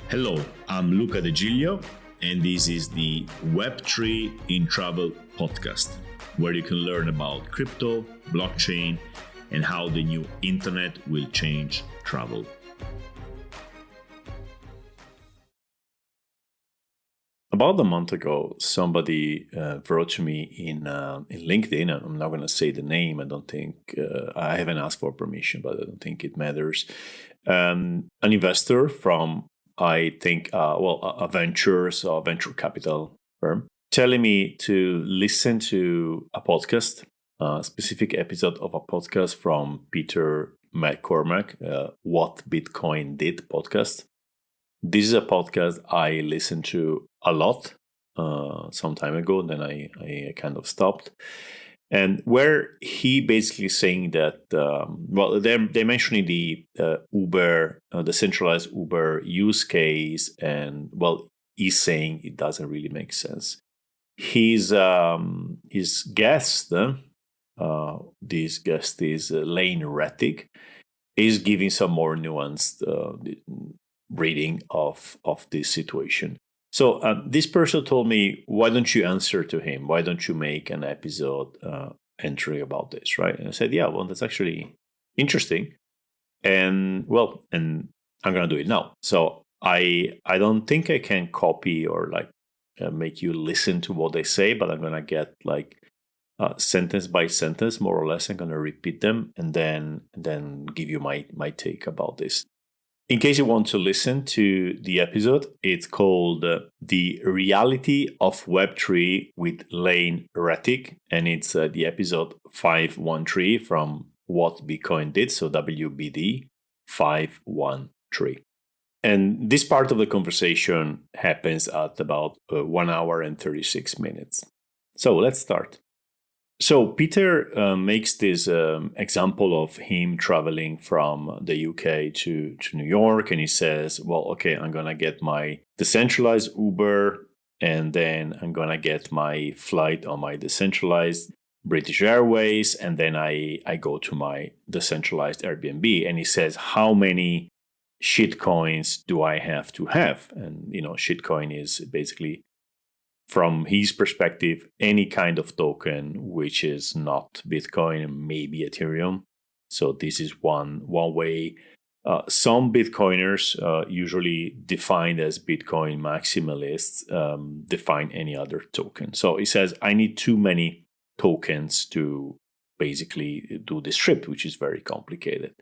Hello, I'm Luca De Giglio, and this is the Web3 in Travel podcast, where you can learn about crypto, blockchain, and how the new internet will change travel. About a month ago, somebody wrote to me in LinkedIn. I'm not going to say the name. I don't think I haven't asked for permission, but I don't think it matters. An investor from, I think, a venture capital firm, telling me to listen to a podcast, a specific episode of a podcast from Peter McCormack, What Bitcoin Did podcast. This is a podcast I listened to a lot some time ago, then I kind of stopped. And where he basically saying that, they're mentioning the Uber, the centralized Uber use case, and he's saying it doesn't really make sense. His guest, this guest is Lane Rettig, is giving some more nuanced reading of this situation. So this person told me, why don't you answer to him? Why don't you make an episode entry about this, right? And I said, that's actually interesting. And I'm going to do it now. So I don't think I can copy or make you listen to what they say, but I'm going to get sentence by sentence, more or less. I'm going to repeat them and then give you my take about this. In case you want to listen to the episode, it's called The Reality of Web3 with Lane Rettig, and it's the episode 513 from What Bitcoin Did, so WBD 513. And this part of the conversation happens at about 1 hour and 36 minutes. So let's start. So Peter makes this example of him traveling from the UK to New York, and he says, I'm going to get my decentralized Uber, and then I'm going to get my flight on my decentralized British Airways, and then I go to my decentralized Airbnb. And he says, how many shitcoins do I have to have? And, shitcoin is basically, from his perspective, any kind of token which is not Bitcoin and maybe Ethereum. So this is one way. Some Bitcoiners, usually defined as Bitcoin maximalists, define any other token. So he says, I need too many tokens to basically do this trip, which is very complicated.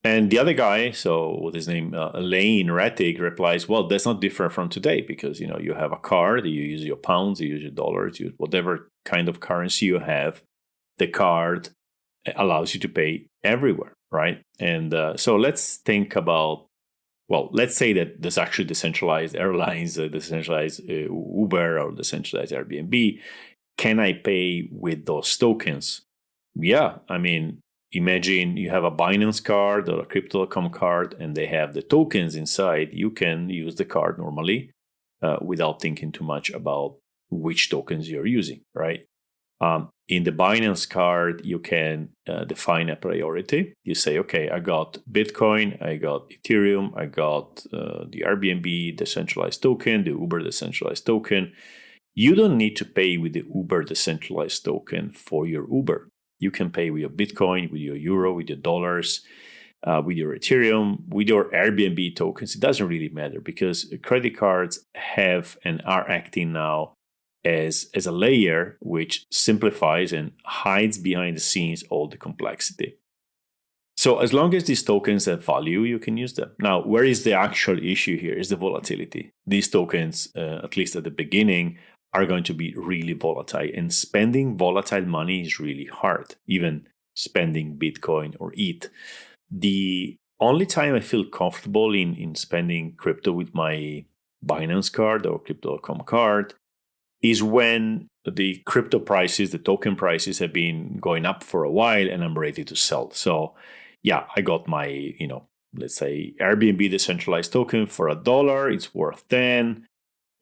And the other guy, so with his name, Lane Rettig, replies, that's not different from today because, you have a card, you use your pounds, you use your dollars, you use whatever kind of currency you have. The card allows you to pay everywhere, right? And so let's think about, let's say that there's actually decentralized airlines, decentralized Uber or decentralized Airbnb. Can I pay with those tokens? Yeah, imagine you have a Binance card or a Crypto.com card and they have the tokens inside. You can use the card normally without thinking too much about which tokens you're using, right? In the Binance card, you can define a priority. You say, okay, I got Bitcoin, I got Ethereum, I got the Airbnb decentralized token, the Uber decentralized token. You don't need to pay with the Uber decentralized token for your Uber. You can pay with your Bitcoin, with your Euro, with your dollars, with your Ethereum, with your Airbnb tokens. It doesn't really matter because credit cards have and are acting now as a layer which simplifies and hides behind the scenes all the complexity. So as long as these tokens have value, you can use them. Now, where is the actual issue here is the volatility. These tokens, at least at the beginning, are going to be really volatile, and spending volatile money is really hard, even spending Bitcoin or ETH. The only time I feel comfortable in spending crypto with my Binance card or Crypto.com card is when the crypto prices, the token prices have been going up for a while and I'm ready to sell. So I got my, let's say Airbnb decentralized token for $1. It's worth 10.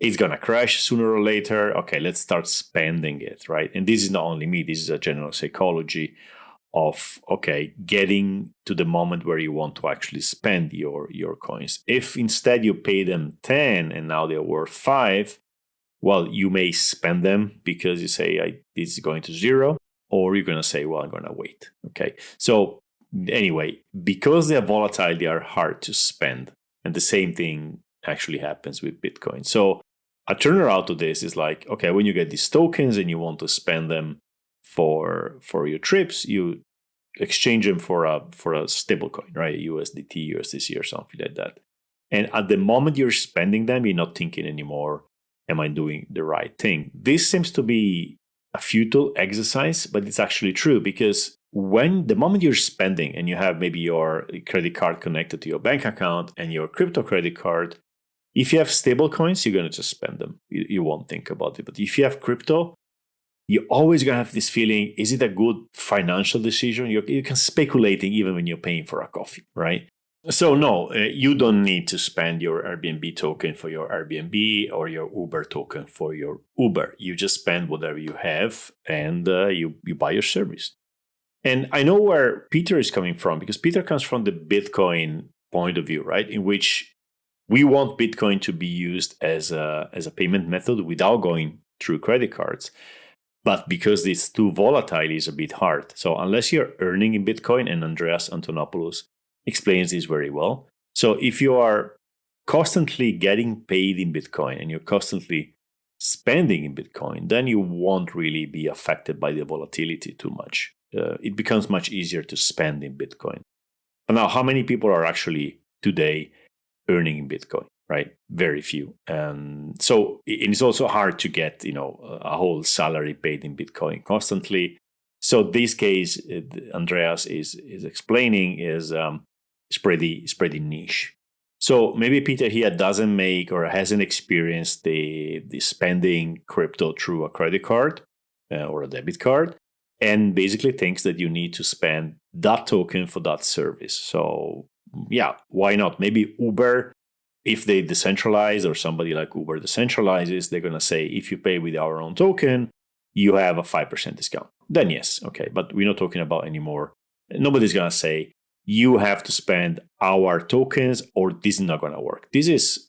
It's going to crash sooner or later. Okay, let's start spending it, right? And this is not only me. This is a general psychology of, okay, getting to the moment where you want to actually spend your coins. If instead you pay them 10 and now they're worth 5, well, you may spend them because you say, this is going to 0, or you're going to say, well, I'm going to wait. Okay. So anyway, because they are volatile, they are hard to spend. And the same thing actually happens with Bitcoin. So a turnaround to this is like, okay, when you get these tokens and you want to spend them for your trips, you exchange them for a stable coin, right? USDT, USDC, or something like that. And at the moment you're spending them, you're not thinking anymore, am I doing the right thing? This seems to be a futile exercise, but it's actually true, because when the moment you're spending and you have maybe your credit card connected to your bank account and your crypto credit card, if you have stable coins, you're going to just spend them. You won't think about it. But if you have crypto, you're always going to have this feeling, is it a good financial decision? You can speculating even when you're paying for a coffee, right? So no, you don't need to spend your Airbnb token for your Airbnb or your Uber token for your Uber. You just spend whatever you have, and you buy your service. And I know where Peter is coming from, because Peter comes from the Bitcoin point of view, right? In which we want Bitcoin to be used as a payment method without going through credit cards. But because it's too volatile, it's a bit hard. So unless you're earning in Bitcoin, and Andreas Antonopoulos explains this very well. So if you are constantly getting paid in Bitcoin and you're constantly spending in Bitcoin, then you won't really be affected by the volatility too much. It becomes much easier to spend in Bitcoin. And now, how many people are actually today earning in Bitcoin, right? Very few. And so it's also hard to get, a whole salary paid in Bitcoin constantly. So this case, Andreas is explaining is pretty niche. So maybe Peter here doesn't make or hasn't experienced the spending crypto through a credit card or a debit card, and basically thinks that you need to spend that token for that service. So yeah, why not? Maybe Uber, if they decentralize, or somebody like Uber decentralizes, they're going to say, if you pay with our own token, you have a 5% discount. Then yes, okay. But we're not talking about anymore. Nobody's going to say, you have to spend our tokens or this is not going to work. This is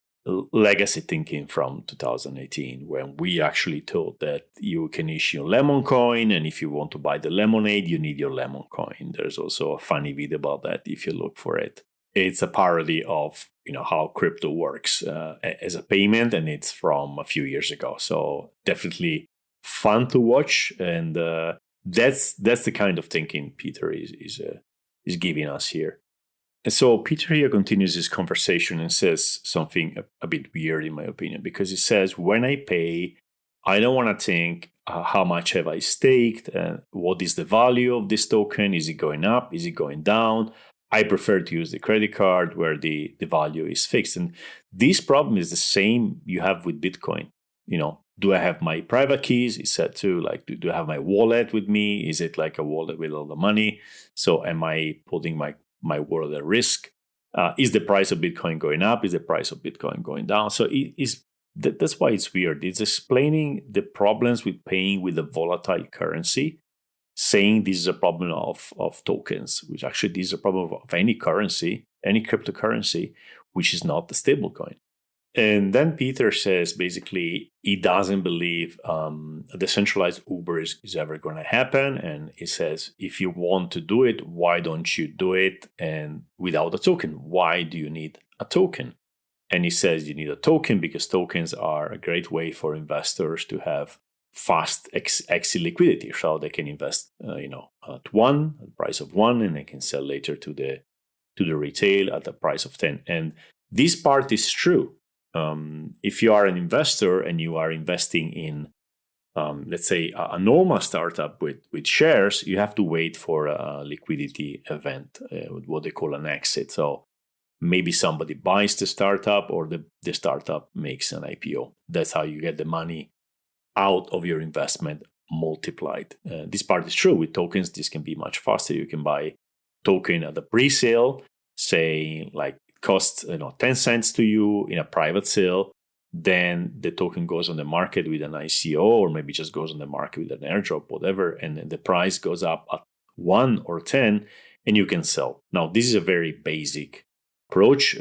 legacy thinking from 2018, when we actually thought that you can issue lemon coin, and if you want to buy the lemonade, you need your lemon coin. There's also a funny video about that if you look for it. It's a parody of how crypto works as a payment, and it's from a few years ago. So definitely fun to watch, and that's the kind of thinking Peter is giving us here. And so Peter here continues this conversation and says something a bit weird, in my opinion, because he says, when I pay, I don't want to think how much have I staked, and what is the value of this token? Is it going up? Is it going down? I prefer to use the credit card where the value is fixed. And this problem is the same you have with Bitcoin. Do I have my private keys? It's said too, like, do I have my wallet with me? Is it like a wallet with all the money? So am I putting my wallet at risk? Is the price of Bitcoin going up? Is the price of Bitcoin going down? So that's why it's weird. It's explaining the problems with paying with a volatile currency, saying this is a problem of tokens, which actually this is a problem of any currency, any cryptocurrency, which is not the stable coin. And then Peter says basically he doesn't believe a decentralized Uber is ever going to happen. And he says, if you want to do it, why don't you do it and without a token? Why do you need a token? And he says you need a token because tokens are a great way for investors to have fast exit liquidity. So they can invest, at the price of 1, and they can sell later to the retail at the price of 10. And this part is true. If you are an investor and you are investing in, let's say, a normal startup with shares, you have to wait for a liquidity event, what they call an exit. So maybe somebody buys the startup, or the startup makes an IPO. That's how you get the money out of your investment multiplied. This part is true. With tokens, this can be much faster. You can buy token at the pre-sale, say like costs 10 cents to you in a private sale. Then the token goes on the market with an ICO, or maybe just goes on the market with an airdrop, whatever, and then the price goes up at 1 or 10, and you can sell. Now, this is a very basic approach.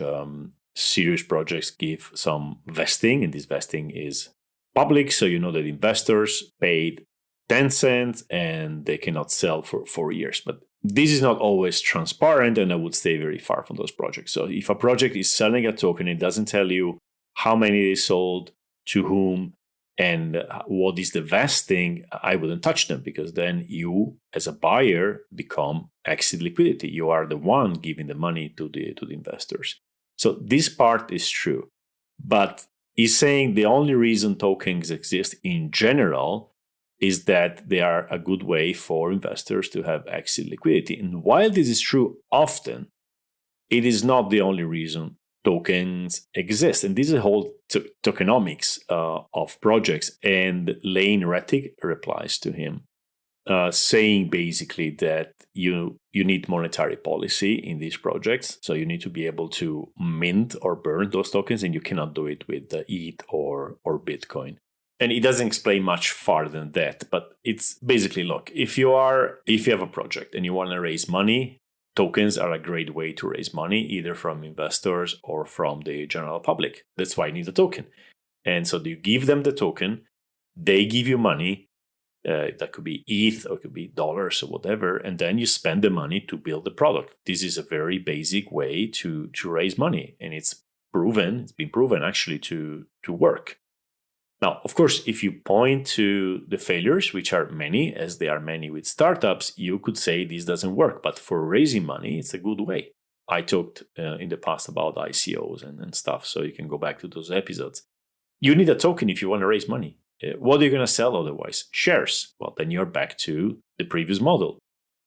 Serious projects give some vesting, and this vesting is public, so you know that investors paid 10 cents and they cannot sell for 4 years. But this is not always transparent, and I would stay very far from those projects. So if a project is selling a token, it doesn't tell you how many they sold, to whom, and what is the vesting, I wouldn't touch them, because then you, as a buyer, become exit liquidity. You are the one giving the money to the investors. So this part is true. But he's saying the only reason tokens exist in general is that they are a good way for investors to have exit liquidity. And while this is true often, it is not the only reason tokens exist. And this is a whole tokenomics of projects. And Lane Rettig replies to him, saying basically that you need monetary policy in these projects. So you need to be able to mint or burn those tokens, and you cannot do it with ETH or Bitcoin. And it doesn't explain much farther than that, but it's basically, look, if you have a project and you want to raise money, tokens are a great way to raise money, either from investors or from the general public. That's why you need a token. And so you give them the token, they give you money, that could be ETH or it could be dollars or whatever, and then you spend the money to build the product. This is a very basic way to raise money, and it's been proven actually to work. Now, of course, if you point to the failures, which are many, as there are many with startups, you could say this doesn't work. But for raising money, it's a good way. I talked in the past about ICOs and stuff, so you can go back to those episodes. You need a token if you want to raise money. What are you going to sell otherwise? Shares. Well, then you're back to the previous model,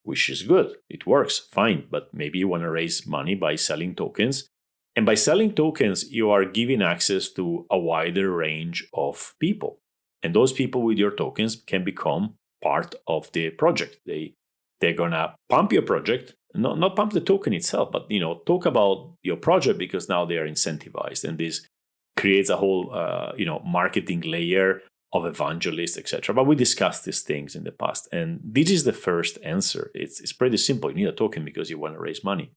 which is good. It works, fine. But maybe you want to raise money by selling tokens. And by selling tokens, you are giving access to a wider range of people. And those people with your tokens can become part of the project. They're going to pump your project, not pump the token itself, but talk about your project, because now they are incentivized. And this creates a whole marketing layer of evangelists, etc. But we discussed these things in the past. And this is the first answer. It's pretty simple. You need a token because you want to raise money.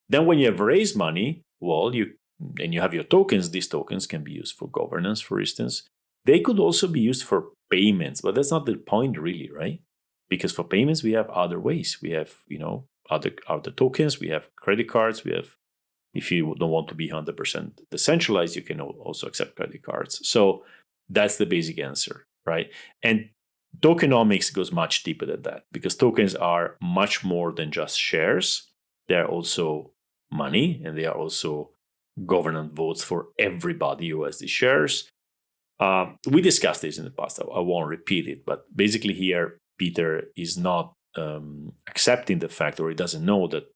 Then when you have raised money, you have your tokens. These tokens can be used for governance, for instance. They could also be used for payments, but that's not the point really, right? Because for payments, we have other ways. We have, other tokens. We have credit cards. We have, if you don't want to be 100% decentralized, you can also accept credit cards. So that's the basic answer, right? And tokenomics goes much deeper than that, because tokens are much more than just shares. They're also money, and they are also governance votes for everybody who has these shares. We discussed this in the past. I won't repeat it, but basically here, Peter is not accepting the fact, or he doesn't know that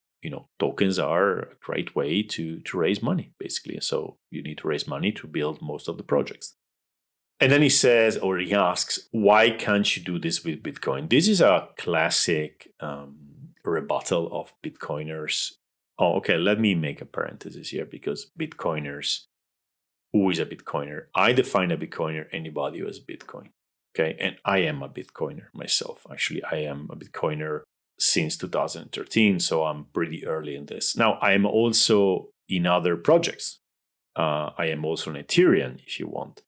tokens are a great way to raise money, basically. So you need to raise money to build most of the projects. And then he says, or he asks, why can't you do this with Bitcoin? This is a classic rebuttal of Bitcoiners. Oh, okay, let me make a parenthesis here, because Bitcoiners, who is a Bitcoiner? I define a Bitcoiner anybody who has Bitcoin. Okay, and I am a Bitcoiner myself. Actually, I am a Bitcoiner since 2013, so I'm pretty early in this. Now, I am also in other projects. I am also an Ethereum, if you want.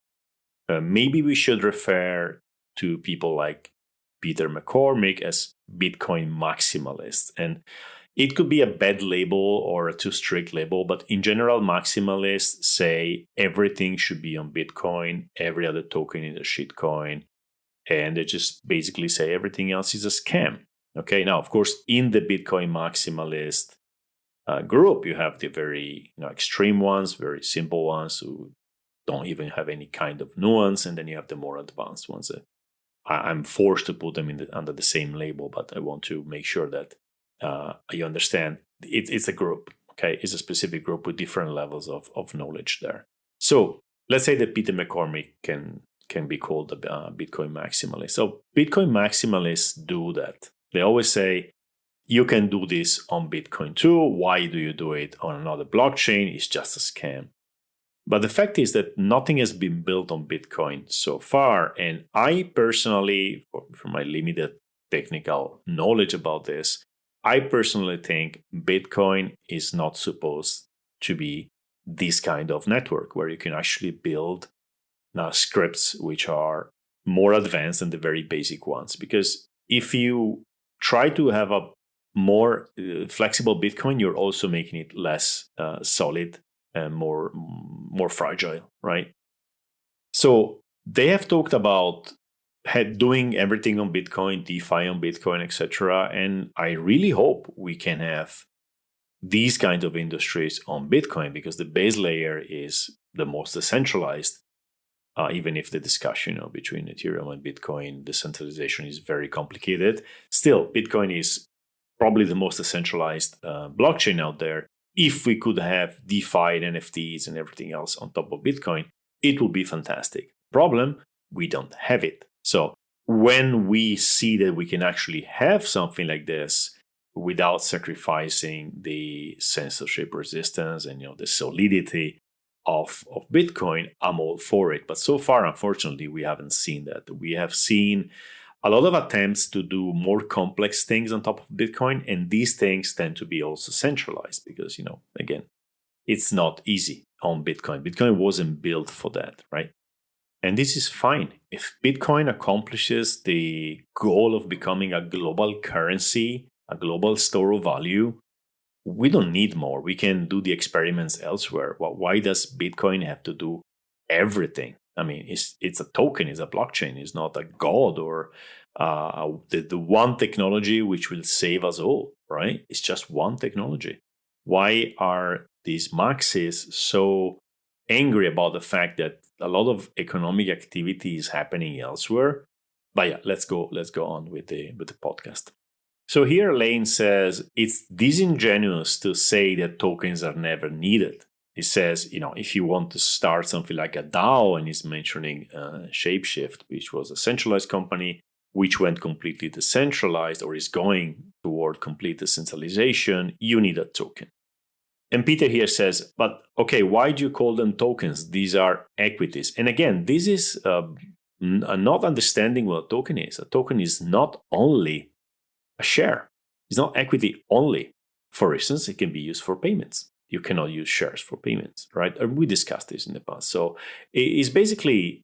Maybe we should refer to people like Peter McCormick as Bitcoin maximalists. And it could be a bad label or a too strict label, but in general, maximalists say everything should be on Bitcoin, every other token is a shitcoin, and they just basically say everything else is a scam. Okay, now, of course, in the Bitcoin maximalist group, you have the very extreme ones, very simple ones who don't even have any kind of nuance, and then you have the more advanced ones. I'm forced to put them under the same label, but I want to make sure that you understand it's a group. Okay, it's a specific group with different levels of knowledge there. So let's say that Peter McCormick can be called a Bitcoin maximalist. So Bitcoin maximalists do that. They always say, you can do this on Bitcoin too. Why do you do it on another blockchain? It's just a scam. But the fact is that nothing has been built on Bitcoin so far. And I personally, from my limited technical knowledge about this. I personally think Bitcoin is not supposed to be this kind of network where you can actually build scripts which are more advanced than the very basic ones. Because if you try to have a more flexible Bitcoin, you're also making it less solid and more fragile, right? So they have talked about doing everything on Bitcoin, DeFi on Bitcoin, etc. And I really hope we can have these kinds of industries on Bitcoin, because the base layer is the most decentralized. Even if the discussion between Ethereum and Bitcoin decentralization is very complicated, still Bitcoin is probably the most decentralized blockchain out there. If we could have DeFi and NFTs and everything else on top of Bitcoin, it would be fantastic. Problem, we don't have it. So when we see that we can actually have something like this without sacrificing the censorship resistance and the solidity of Bitcoin, I'm all for it. But so far, unfortunately, we haven't seen that. We have seen a lot of attempts to do more complex things on top of Bitcoin, and these things tend to be also centralized because, again, it's not easy on Bitcoin. Bitcoin wasn't built for that, right? And this is fine. If Bitcoin accomplishes the goal of becoming a global currency, a global store of value, we don't need more. We can do the experiments elsewhere. Well, why does Bitcoin have to do everything? I mean, it's a token, it's a blockchain, it's not a god or the one technology which will save us all, right? It's just one technology. Why are these maxis so angry about the fact that a lot of economic activity is happening elsewhere? But yeah, let's go on with the podcast. So here Lane says it's disingenuous to say that tokens are never needed. He says, if you want to start something like a DAO, and he's mentioning Shapeshift, which was a centralized company, which went completely decentralized or is going toward complete decentralization, you need a token. And Peter here says, but okay, why do you call them tokens? These are equities. And again, this is not understanding what a token is. A token is not only a share. It's not equity only. For instance, it can be used for payments. You cannot use shares for payments, right? And we discussed this in the past. So it's basically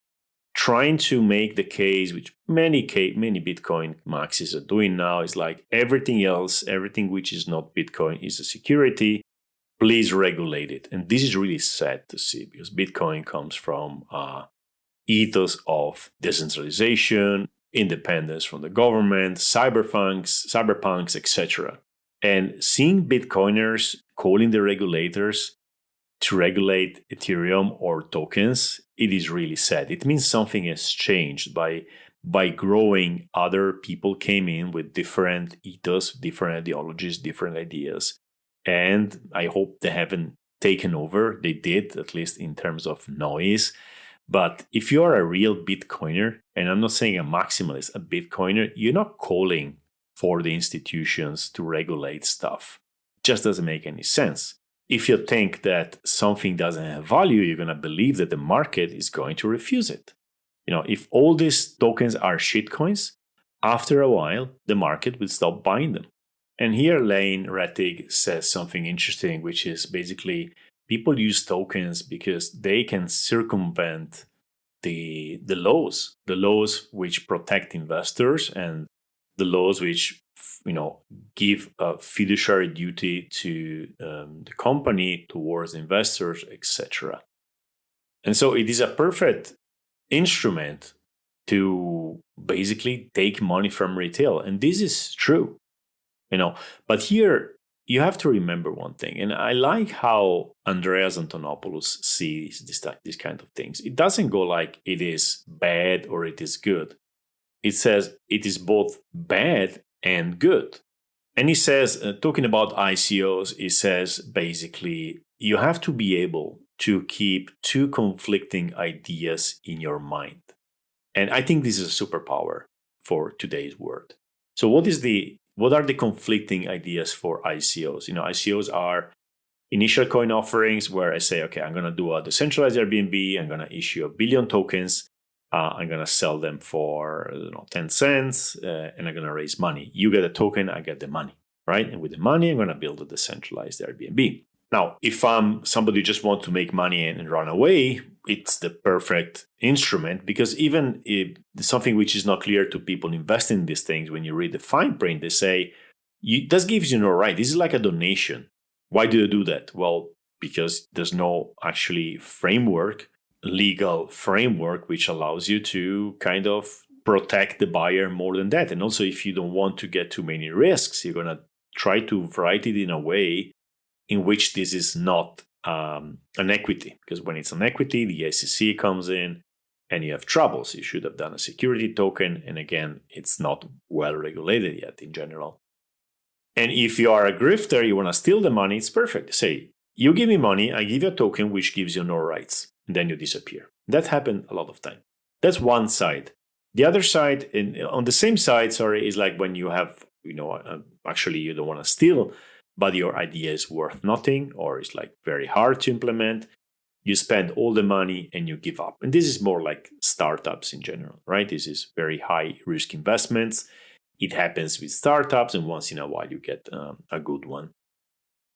trying to make the case, which many Bitcoin maxis are doing now, is like everything else, everything which is not Bitcoin is a security. Please regulate it. And this is really sad to see because Bitcoin comes from ethos of decentralization, independence from the government, cyberpunks, etc. And seeing Bitcoiners calling the regulators to regulate Ethereum or tokens, it is really sad. It means something has changed by growing. Other people came in with different ethos, different ideologies, different ideas. And I hope they haven't taken over. They did, at least in terms of noise. But if you're a real Bitcoiner, and I'm not saying a maximalist, a Bitcoiner, you're not calling for the institutions to regulate stuff. It just doesn't make any sense. If you think that something doesn't have value, you're going to believe that the market is going to refuse it. If all these tokens are shitcoins, after a while, the market will stop buying them. And here Lane Rettig says something interesting, which is basically people use tokens because they can circumvent the laws which protect investors and the laws which give a fiduciary duty to the company towards investors, etc. And so it is a perfect instrument to basically take money from retail, and this is true. But here you have to remember one thing, and I like how Andreas Antonopoulos sees this kind of things. It doesn't go like it is bad or it is good. It says it is both bad and good. And he says, talking about ICOs, he says basically you have to be able to keep two conflicting ideas in your mind. And I think this is a superpower for today's world. So what are the conflicting ideas for ICOs? ICOs are initial coin offerings where I say, okay, I'm going to do a decentralized Airbnb. I'm going to issue 1 billion tokens. I'm going to sell them for 10 cents and I'm going to raise money. You get a token, I get the money, right? And with the money, I'm going to build a decentralized Airbnb. Now, if I'm somebody who just wants to make money and run away, it's the perfect instrument, because even if something which is not clear to people investing in these things, when you read the fine print, they say, this gives you no right. This is like a donation. Why do you do that? Well, because there's no actually legal framework, which allows you to kind of protect the buyer more than that. And also, if you don't want to get too many risks, you're going to try to write it in a way in which this is not an equity. Because when it's an equity, the SEC comes in and you have troubles. You should have done a security token. And again, it's not well regulated yet in general. And if you are a grifter, you want to steal the money, it's perfect. Say, you give me money, I give you a token which gives you no rights. And then you disappear. That happened a lot of time. That's one side. The other side, on the same side, is like when you have, actually you don't want to steal, but your idea is worth nothing, or it's like very hard to implement. You spend all the money and you give up. And this is more like startups in general, right? This is very high risk investments. It happens with startups, and once in a while you get a good one.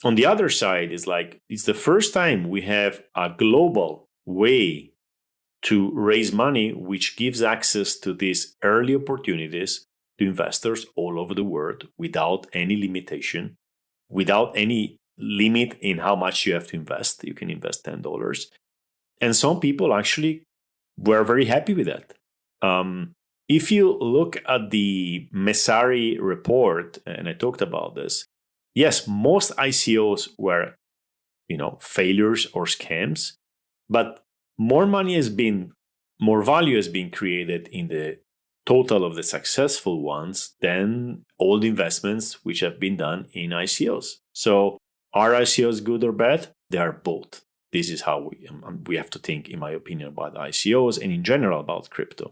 On the other side, is like it's the first time we have a global way to raise money, which gives access to these early opportunities to investors all over the world without any limitation, without any limit in how much you have to invest. You can invest $10. And some people actually were very happy with that. If you look at the Messari report, and I talked about this, yes, most ICOs were, failures or scams, but more value has been created in the total of the successful ones than all the investments which have been done in ICOs. So are ICOs good or bad? They are both. This is how we have to think, in my opinion, about ICOs and in general about crypto.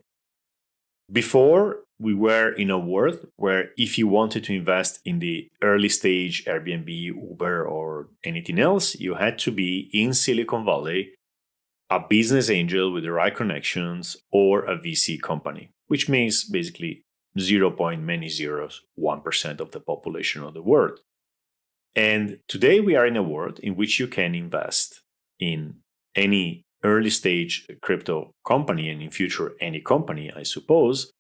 Before, we were in a world where if you wanted to invest in the early stage Airbnb, Uber, or anything else, you had to be in Silicon Valley, a business angel with the right connections, or a VC company, which means basically 1% of the population of the world. And today we are in a world in which you can invest in any early stage crypto company, and in future any company, I suppose,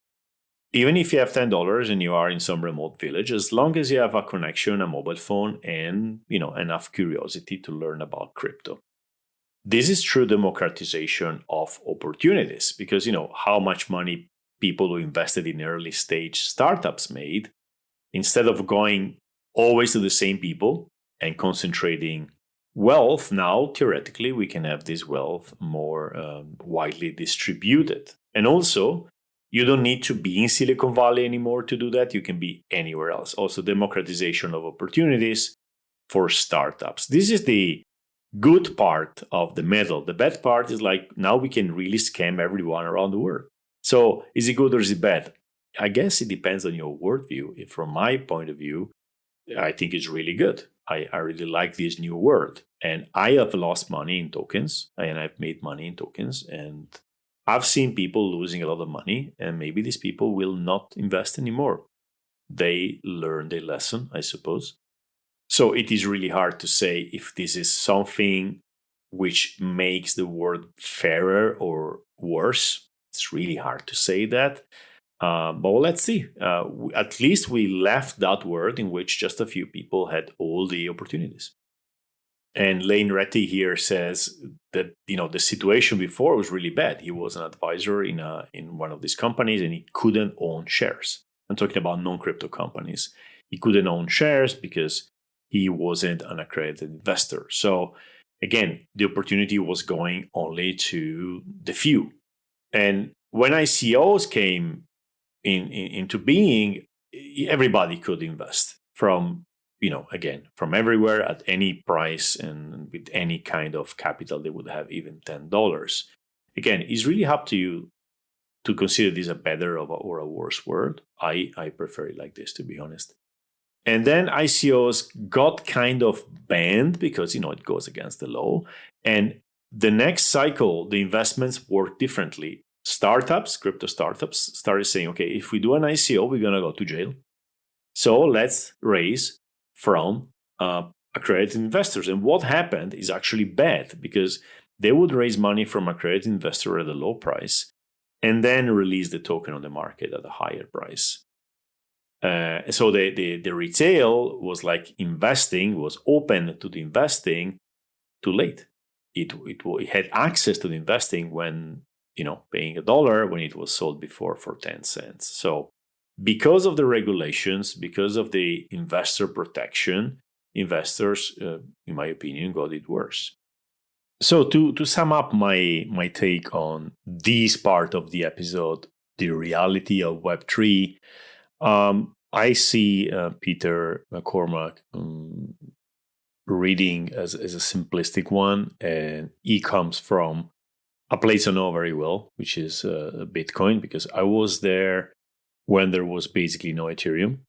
even if you have $10 and you are in some remote village, as long as you have a connection, a mobile phone, and enough curiosity to learn about crypto. This is true democratization of opportunities, because how much money people who invested in early stage startups made, instead of going always to the same people and concentrating wealth, now theoretically we can have this wealth more widely distributed. And also, you don't need to be in Silicon Valley anymore to do that. You can be anywhere else. Also, democratization of opportunities for startups. This is the good part of the medal. The bad part is like now we can really scam everyone around the world. So is it good or is it bad? I guess it depends on your worldview. From my point of view, I think it's really good. I really like this new world. And I have lost money in tokens, and I've made money in tokens. And I've seen people losing a lot of money, and maybe these people will not invest anymore. They learned a lesson, I suppose. So it is really hard to say if this is something which makes the world fairer or worse. It's really hard to say that. But let's see. At least we left that world in which just a few people had all the opportunities. And Lane Retty here says that the situation before was really bad. He was an advisor in one of these companies, and he couldn't own shares. I'm talking about non-crypto companies. He couldn't own shares because he wasn't an accredited investor. So again, the opportunity was going only to the few. And when ICOs came into being, everybody could invest from everywhere at any price and with any kind of capital. They would have even $10. Again, it's really up to you to consider this a better or a worse world. I prefer it like this, to be honest. And then ICOs got kind of banned because, it goes against the law. And the next cycle, the investments work differently. crypto startups, started saying, okay, if we do an ICO, we're going to go to jail. So let's raise from accredited investors. And what happened is actually bad, because they would raise money from accredited investor at a low price and then release the token on the market at a higher price. So the retail was like investing, was open to the investing too late. It had access to the investing when, paying $1 when it was sold before for 10 cents. So because of the regulations, because of the investor protection, investors, in my opinion, got it worse. So to sum up my take on this part of the episode, the reality of Web3, I see Peter McCormack reading as a simplistic one, and he comes from a place I know very well, which is Bitcoin, because I was there when there was basically no Ethereum.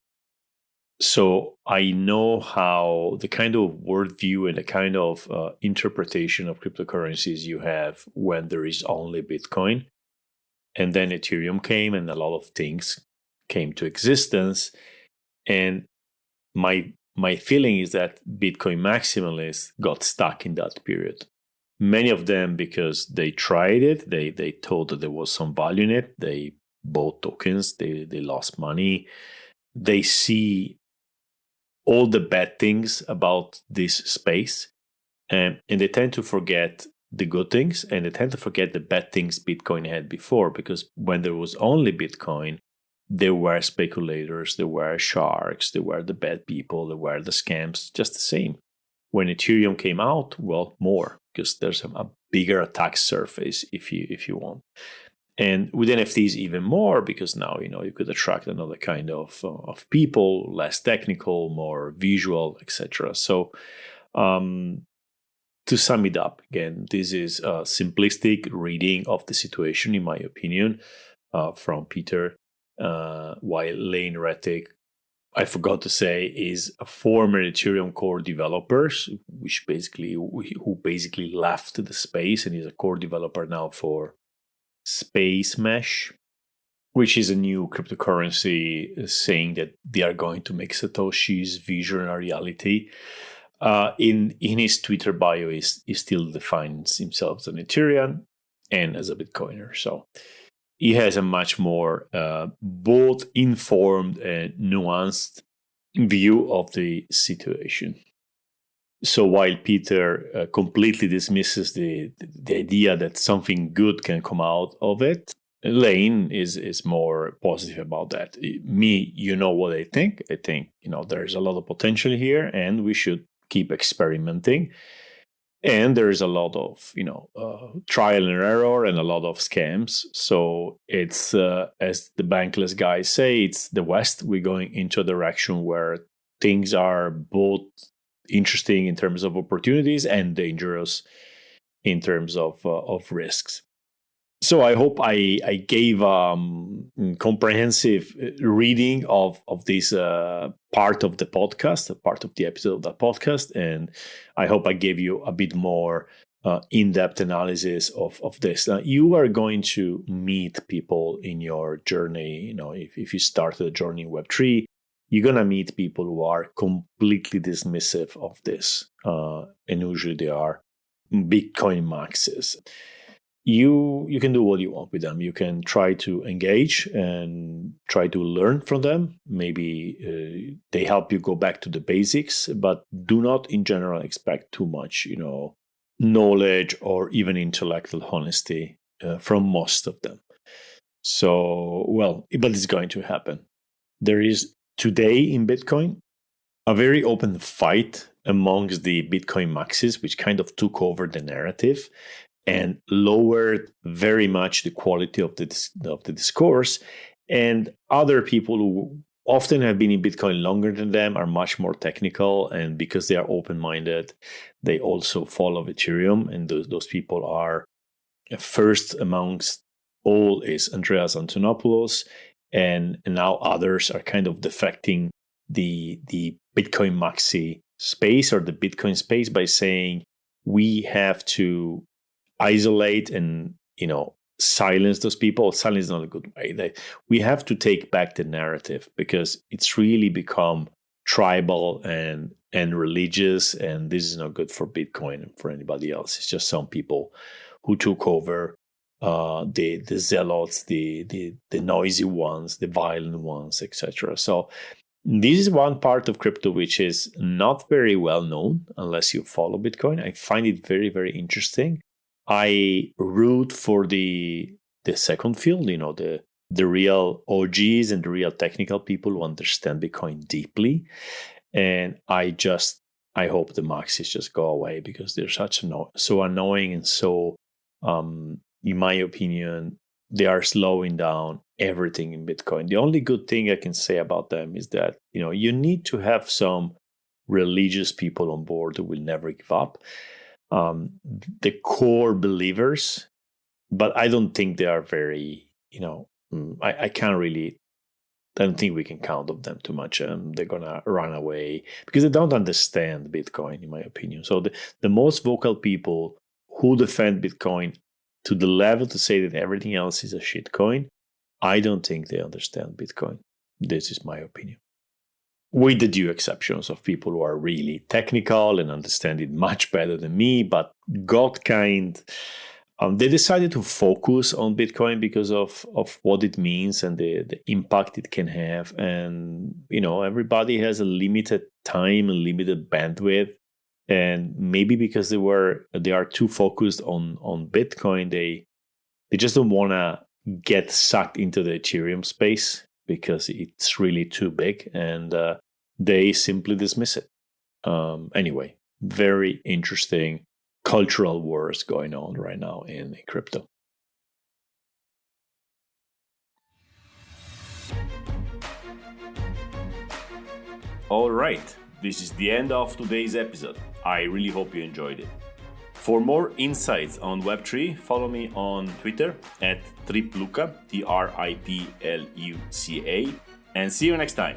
So I know how the kind of worldview and the kind of interpretation of cryptocurrencies you have when there is only Bitcoin. And then Ethereum came and a lot of things came to existence. And my feeling is that Bitcoin maximalists got stuck in that period. Many of them, because they tried it, they thought that there was some value in it. They bought tokens, they lost money. They see all the bad things about this space, and they tend to forget the good things, and they tend to forget the bad things Bitcoin had before, because when there was only Bitcoin, there were speculators, there were sharks, there were the bad people, there were the scams, just the same. When Ethereum came out, well, more, because there's a bigger attack surface, if you want. And with NFTs, even more, because now you could attract another kind of people, less technical, more visual, etc. So, to sum it up, again, this is a simplistic reading of the situation, in my opinion, from Peter. While Lane Rettig, I forgot to say, is a former Ethereum core developer, who basically left the space and is a core developer now for Space Mesh, which is a new cryptocurrency saying that they are going to make Satoshi's vision a reality. In his Twitter bio, he still defines himself as an Ethereum and as a Bitcoiner. So he has a much more both informed and nuanced view of the situation. So while Peter completely dismisses the idea that something good can come out of it, Lane is more positive about that. Me, what I think. I think there's a lot of potential here, and we should keep experimenting. And there is a lot of trial and error and a lot of scams. So it's as the bankless guys say, it's the West. We're going into a direction where things are both interesting in terms of opportunities and dangerous in terms of risks. So I hope I gave comprehensive reading of this part of the podcast, part of the episode of the podcast, and I hope I gave you a bit more in-depth analysis of this. Now, you are going to meet people in your journey. If you start a journey in Web3, you're going to meet people who are completely dismissive of this. And usually they are Bitcoin maxes. You can do what you want with them. You can try to engage and try to learn from them. Maybe they help you go back to the basics, but do not in general expect too much, knowledge or even intellectual honesty from most of them. So, but it's going to happen. There is today in Bitcoin a very open fight amongst the Bitcoin maxis, which kind of took over the narrative and lowered very much the quality of the discourse. And other people who often have been in Bitcoin longer than them are much more technical, and because they are open-minded, they also follow Ethereum. And those people are first amongst all is Andreas Antonopoulos, and now others are kind of defecting the Bitcoin maxi space or the Bitcoin space by saying we have to isolate and silence those people. Silence is not a good way. We have to take back the narrative, because it's really become tribal and religious, and this is not good for Bitcoin and for anybody else. It's just some people who took over, the zealots, the noisy ones, the violent ones, etc. So this is one part of crypto which is not very well known unless you follow Bitcoin. I find it very, very interesting. I root for the second field, the real OGs and the real technical people who understand Bitcoin deeply. And I hope the maxis just go away, because they're so annoying, and so, in my opinion, they are slowing down everything in Bitcoin. The only good thing I can say about them is that, you need to have some religious people on board who will never give up. The core believers, but I don't think they are very, I can't really, I don't think we can count on them too much. They're going to run away because they don't understand Bitcoin, in my opinion. So the most vocal people who defend Bitcoin to the level to say that everything else is a shitcoin, I don't think they understand Bitcoin. This is my opinion. With the due exceptions of people who are really technical and understand it much better than me, but they decided to focus on Bitcoin because of what it means and the impact it can have. And, everybody has a limited time, a limited bandwidth. And maybe because they are too focused on Bitcoin, they just don't want to get sucked into the Ethereum space because it's really too big, and they simply dismiss it. Anyway, very interesting cultural wars going on right now in crypto. All right, this is the end of today's episode. I really hope you enjoyed it. For more insights on Web3, follow me on Twitter @tripluca, TRIPLUCA, and see you next time.